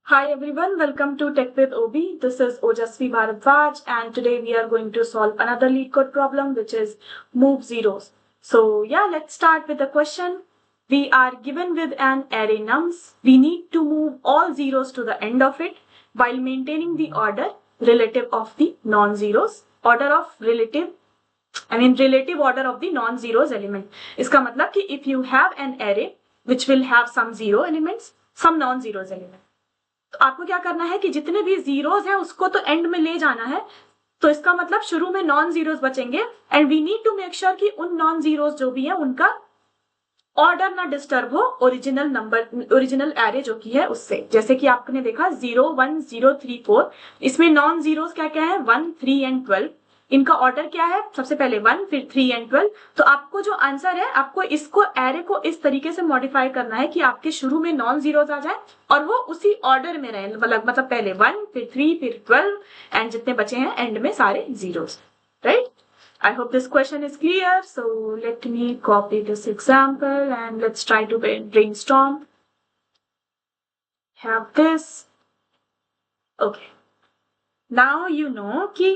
Hi everyone, welcome to Tech with OB. This is Ojasvi Bharadwaj and today we are going to solve another lead code problem which is move zeros. So yeah, let's start with the question. We are given with an array nums. We need to move all zeros to the end of it while maintaining the order relative of the non-zeros. Relative order of the non-zeros element. इसका मतलब कि if you have an array which will have some zero elements, some non-zeros element. तो आपको क्या करना है कि जितने भी जीरोस हैं उसको तो एंड में ले जाना है। तो इसका मतलब शुरू में नॉन जीरोस बचेंगे and we need to make sure कि उन नॉन जीरोस जो भी है उनका ऑर्डर ना डिस्टर्ब हो ओरिजिनल एरे जो की है उससे। जैसे कि आपने देखा 0 1 0 3 4, इसमें नॉन जीरोस क्या क्या है 1 3 एंड 12। इनका ऑर्डर क्या है, सबसे पहले 1 फिर 3 एंड 12। तो आपको जो आंसर है आपको इसको एरे को इस तरीके से मॉडिफाई करना है कि आपके शुरू में नॉन जीरोस आ जाए और वो उसी ऑर्डर में रहे, मतलब पहले 1 फिर 3 फिर 12 एंड जितने बचे हैं एंड में सारे zeros, right. I hope this question is clear. So let me copy this example and let's try to brainstorm. Have this. Okay. Now you know कि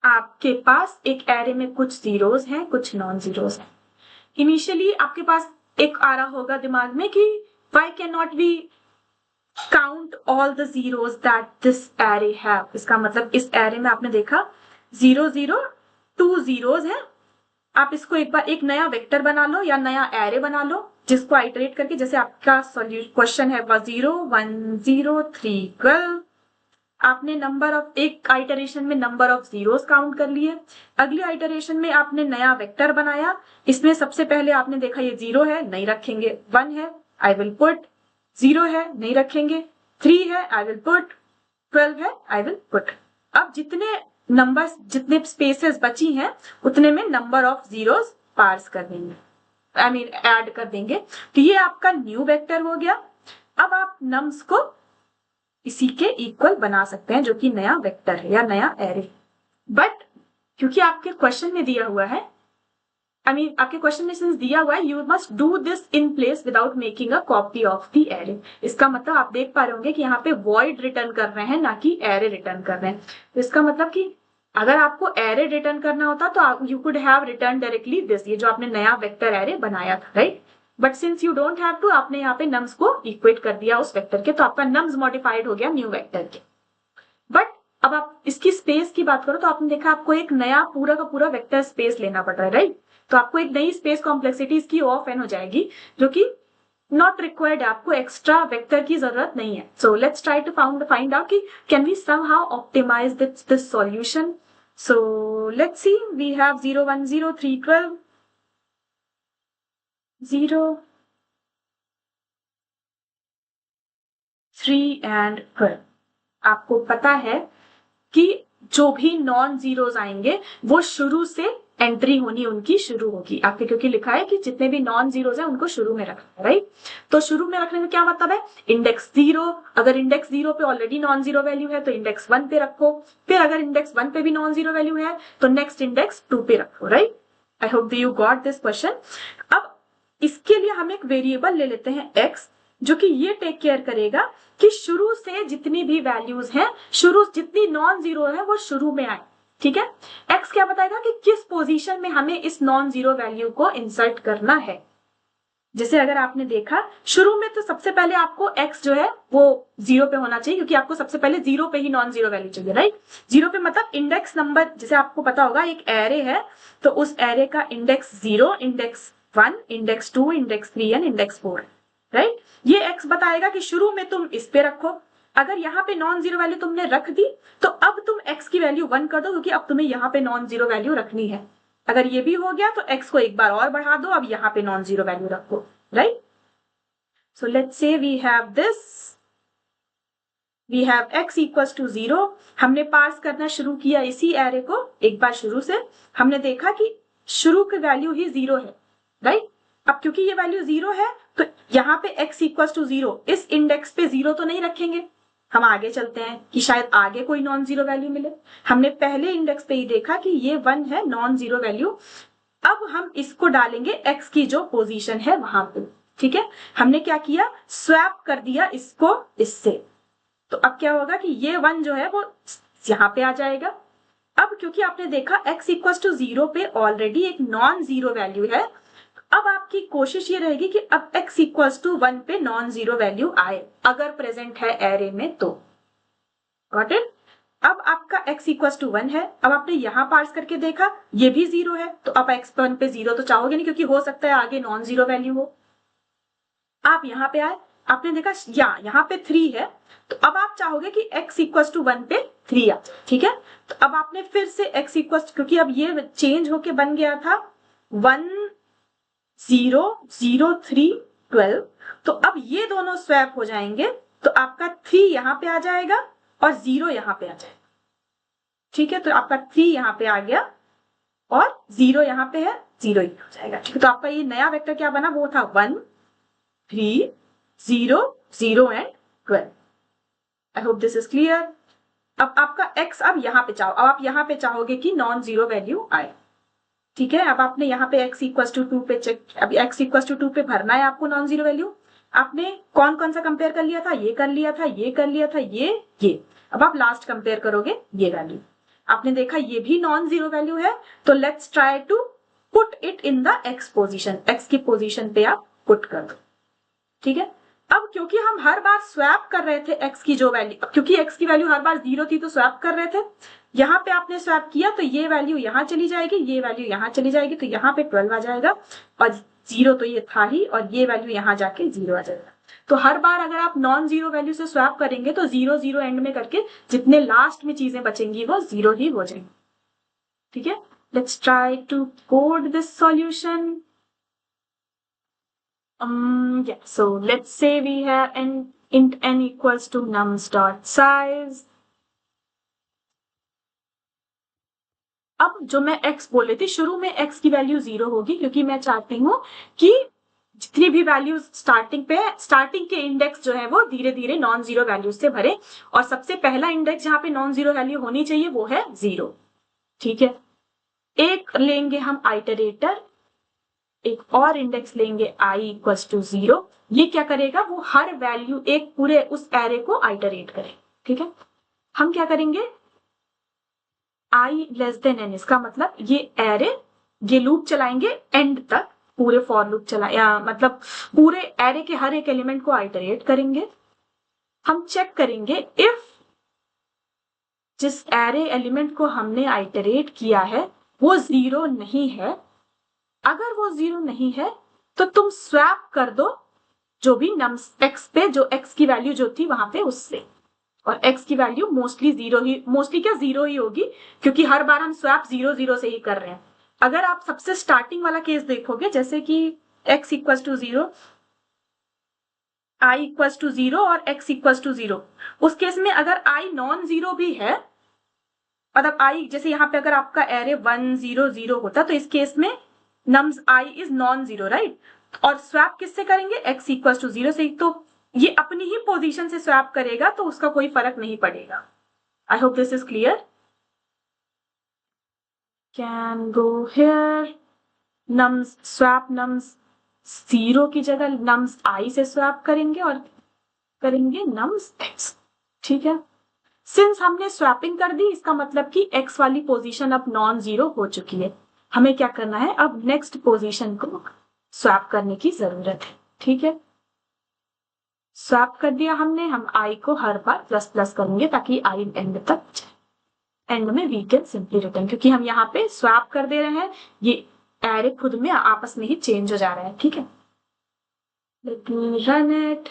आपके पास एक एरे में कुछ जीरोस हैं, कुछ नॉन जीरोस हैं। इनिशियली आपके पास एक आ रहा होगा दिमाग में कि why cannot we count all the zeros that this array have। इसका मतलब इस एरे में आपने देखा 0 0 2 zeros हैं। आप इसको एक बार एक नया वेक्टर बना लो या नया एरे बना लो जिसको आइटरेट करके, जैसे आपका क्वेश्चन है 0 1 0 3 12। आपने नंबर ऑफ एक आइटरेशन में नंबर ऑफ जीरोस काउंट कर लिए। अगली आइटरेशन में आपने नया वेक्टर बनाया। इसमें सबसे पहले आपने देखा ये 0 है, नहीं रखेंगे। 1 है, आई विल पुट। 0 है, नहीं रखेंगे। 3 है, आई विल पुट। 12 है, आई विल पुट। अब जितने स्पेसेस बची हैं उतने में नंबर ऑफ जीरोस पार्स कर देंगे, ऐड कर देंगे। तो ये आपका न्यू वेक्टर हो गया। अब आप नम्स को इसी के इक्वल बना सकते हैं जो कि नया वेक्टर है या नया एरे। बट क्योंकि आपके क्वेश्चन में दिया हुआ है, आपके क्वेश्चन में सिंस दिया हुआ है, you must do this in place without making a copy of the array. इसका मतलब आप देख पा रहे होंगे कि यहाँ पे वॉइड रिटर्न कर रहे हैं, ना कि एरे रिटर्न कर रहे हैं। तो इसका मतलब कि अगर आपको एरे रिटर्न करना होता तो you could have return directly this, ये जो आपने नया वेक्टर एरे बनाया था, right. But since you don't have to, आपने यहाँ पे नम्स को इक्वेट कर दिया उस वेक्टर के, तो आपका नम्स मॉडिफाइड हो गया न्यू वेक्टर के। बट अब आप इसकी स्पेस की बात करो तो आपने देखा आपको एक नया पूरा का पूरा वेक्टर स्पेस लेना पड़ रहा है, राइट। तो आपको एक नई स्पेस कॉम्प्लेक्सिटी इसकी ऑफ एन हो जाएगी जो कि नॉट रिक्वायर्ड है, आपको एक्स्ट्रा वेक्टर की जरूरत नहीं है। So let's try to find out कि can we somehow optimise this solution. So let's see, we have 0 1 0 3 12 0 3 and 12। आपको पता है कि जो भी नॉन जीरोस आएंगे वो शुरू से एंट्री होनी उनकी शुरू होगी आपके, क्योंकि लिखा है कि जितने भी नॉन जीरोस हैं उनको शुरू में रखना है, राइट। तो शुरू में रखने का क्या मतलब है, इंडेक्स 0। अगर इंडेक्स 0 पे ऑलरेडी नॉन जीरो वैल्यू है तो इंडेक्स 1 पे रखो। फिर अगर इंडेक्स 1 पे भी नॉन जीरो वैल्यू है तो नेक्स्ट इंडेक्स 2 पे रखो, right. I hope you got this question. अब इसके लिए हम एक वेरिएबल ले लेते हैं x, जो कि ये टेक केयर करेगा कि शुरू से जितनी भी वैल्यूज हैं, जितनी नॉन जीरो है वो शुरू में आए, ठीक है। x क्या बताएगा कि किस पोजीशन में हमें इस नॉन जीरो वैल्यू को इंसर्ट करना है। जैसे अगर आपने देखा शुरू में तो सबसे पहले आपको x जो है वो 0 पे होना चाहिए, क्योंकि आपको सबसे पहले 0 पे ही नॉन जीरो वैल्यू चाहिए, राइट। 0 पे मतलब इंडेक्स नंबर, जैसे आपको पता होगा एक एरे है तो उस एरे का index 0, index 1, index 2, index 3 and index 4, right. ये x बताएगा कि शुरू में तुम इस पे रखो। अगर यहाँ पे नॉन जीरो वैल्यू तुमने रख दी तो अब तुम x की वैल्यू 1 कर दो, क्योंकि अब तुम्हें यहाँ पे नॉन जीरो वैल्यू रखनी है। अगर ये भी हो गया तो x को एक बार और बढ़ा दो, अब यहाँ पे नॉन जीरो वैल्यू रखो, right. So let's say we have this, we have x equals to 0। हमने पार्स करना शुरू किया इसी एरे को एक बार शुरू से। हमने देखा कि शुरू की वैल्यू ही 0 है, राइट। अब क्योंकि ये वैल्यू 0 है तो यहाँ पे x इक्वल्स टू 0, इस इंडेक्स पे 0 तो नहीं रखेंगे। हम आगे चलते हैं कि शायद आगे कोई नॉन जीरो वैल्यू मिले। हमने पहले इंडेक्स पे ही देखा कि ये 1 है नॉन जीरो वैल्यू। अब हम इसको डालेंगे x की जो पोजीशन है वहां पे। ठीक है, हमने क्या किया, स्वैप कर दिया इसको इससे। तो अब क्या होगा कि ये 1 जो है वो यहाँ पे आ जाएगा। अब क्योंकि आपने देखा x इक्वल टू 0 पे ऑलरेडी एक नॉन जीरो वैल्यू है, अब आपकी कोशिश ये रहेगी कि अब x इक्वल टू 1 पे नॉन जीरो वैल्यू आए अगर प्रेजेंट है एरे में तो। Got it? अब आपका x इक्वल टू 1 है, अब आपने यहाँ पार्स करके देखा ये भी 0 है, तो अब x1 पे 0 तो चाहोगे नहीं, क्योंकि हो सकता है आगे नॉन जीरो वैल्यू हो। आप यहाँ पे आए, आपने देखा यहाँ पे 3 है, तो अब आप चाहोगे कि x इक्वल टू 1 पे 3 आ, ठीक है। तो अब आपने फिर से x इक्वल, क्योंकि अब ये चेंज होके बन गया था 1 0 0 3 12, तो अब ये दोनों स्वैप हो जाएंगे, तो आपका 3 यहाँ पे आ जाएगा और 0 यहाँ पे आ जाएगा, ठीक है। तो आपका 3 यहाँ पे आ गया और 0 यहाँ पे है, 0 ही हो जाएगा, ठीक है। तो आपका ये नया वेक्टर क्या बना, वो था 1 3 0 0 and 12। I hope this is clear. अब आपका x अब यहाँ पे चाहो, अब आप यहाँ पे चाहोगे कि नॉन जीरो वैल्यू आए, ठीक है। अब आपने यहाँ पे x इक्वल टू 2 पे चेक, अब x इक्वल टू 2 पे भरना है आपको नॉन जीरो वैल्यू। आपने कौन कौन सा कंपेयर कर लिया था, ये कर लिया था, ये कर लिया था, ये। अब आप लास्ट कंपेयर करोगे ये वैल्यू, आपने देखा ये भी नॉन जीरो वैल्यू है, तो let's try to put it in the x position, x की पोजीशन पे आप पुट कर दो, ठीक है। अब क्योंकि हम हर बार स्वैप कर रहे थे x की जो वैल्यू, क्योंकि x की वैल्यू हर बार 0 थी तो स्वैप कर रहे थे, यहाँ पे आपने स्वैप किया तो ये वैल्यू यहाँ चली जाएगी, ये वैल्यू यहाँ चली जाएगी, तो यहाँ पे 12 आ जाएगा, और 0 तो ये था ही, और ये वैल्यू यहाँ जाके 0 आ जाएगा। तो हर बार अगर आप नॉन जीरो वैल्यू से स्वैप करेंगे तो 0 0 एंड में करके जितने लास्ट में चीजें बचेंगी वो 0 ही हो जाएंगी, ठीक है। Let's try to code this solution. Yeah, so let's say we have an int n equals to nums dot size. अब जो मैं x बोल रही थी, शुरू में x की वैल्यू 0 होगी, क्योंकि मैं चाहती हूँ कि जितनी भी वैल्यू स्टार्टिंग के इंडेक्स जो है वो धीरे धीरे नॉन जीरो वैल्यू से भरे, और सबसे पहला इंडेक्स जहां पे नॉन जीरो वैल्यू होनी चाहिए वो है 0, ठीक है। एक लेंगे हम आइटरेटर, एक और इंडेक्स लेंगे i इक्वल टू 0, ये क्या करेगा, वो हर वैल्यू एक पूरे उस एरे को आइटरेट करेगा, ठीक है। हम क्या करेंगे, i लेस देन n, इसका मतलब ये एरे, ये लूप चलाएंगे एंड तक, पूरे फॉर लूप मतलब पूरे एरे के हर एक एलिमेंट को आइटरेट करेंगे। हम चेक करेंगे इफ जिस एरे एलिमेंट को हमने आइटरेट किया है वो 0 नहीं है, अगर वो 0 नहीं है तो तुम स्वैप कर दो जो भी नम्स x पे, जो x की वैल्यू जो थी वहां पे उससे, और x की वैल्यू मोस्टली 0 ही होगी, क्योंकि हर बार हम स्वैप 0 0 से ही कर रहे हैं। अगर आप सबसे स्टार्टिंग वाला केस देखोगे, जैसे कि x equal to 0, i equal to 0 और x इक्वल टू 0, उस केस में अगर i नॉन जीरो भी है, मतलब i जैसे यहाँ पे अगर आपका एरे 1 0 0 होता तो इस केस में nums i is non zero, right. और स्वैप किससे करेंगे, x इक्वल टू 0 से, तो ये अपनी ही पोजीशन से स्वैप करेगा, तो उसका कोई फर्क नहीं पड़ेगा। I hope this is clear. Can go here, nums swap nums 0 की जगह नम्स i से स्वैप करेंगे और करेंगे नम्स x, ठीक है। सिंस हमने स्वैपिंग कर दी, इसका मतलब कि x वाली पोजीशन अब नॉन जीरो हो चुकी है, हमें क्या करना है, अब नेक्स्ट पोजीशन को स्वैप करने की जरूरत है, ठीक है। स्वैप कर दिया हमने, हम i को हर बार प्लस प्लस करेंगे ताकि i एंड तक जाए, एंड में वी कैन सिंपली रिटर्न, क्योंकि हम यहाँ पे स्वैप कर दे रहे हैं, ये एरे खुद में आपस में ही चेंज हो जा रहा है, ठीक है। Let me run it.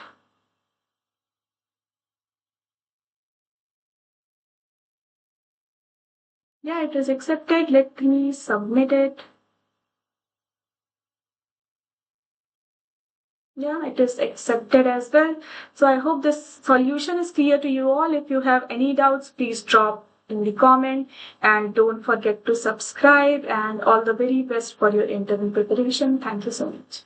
Yeah, it is accepted. Let me submit it. Yeah, it is accepted as well. So I hope this solution is clear to you all. If you have any doubts, please drop in the comment, and don't forget to subscribe, and all the very best for your interview preparation. Thank you so much.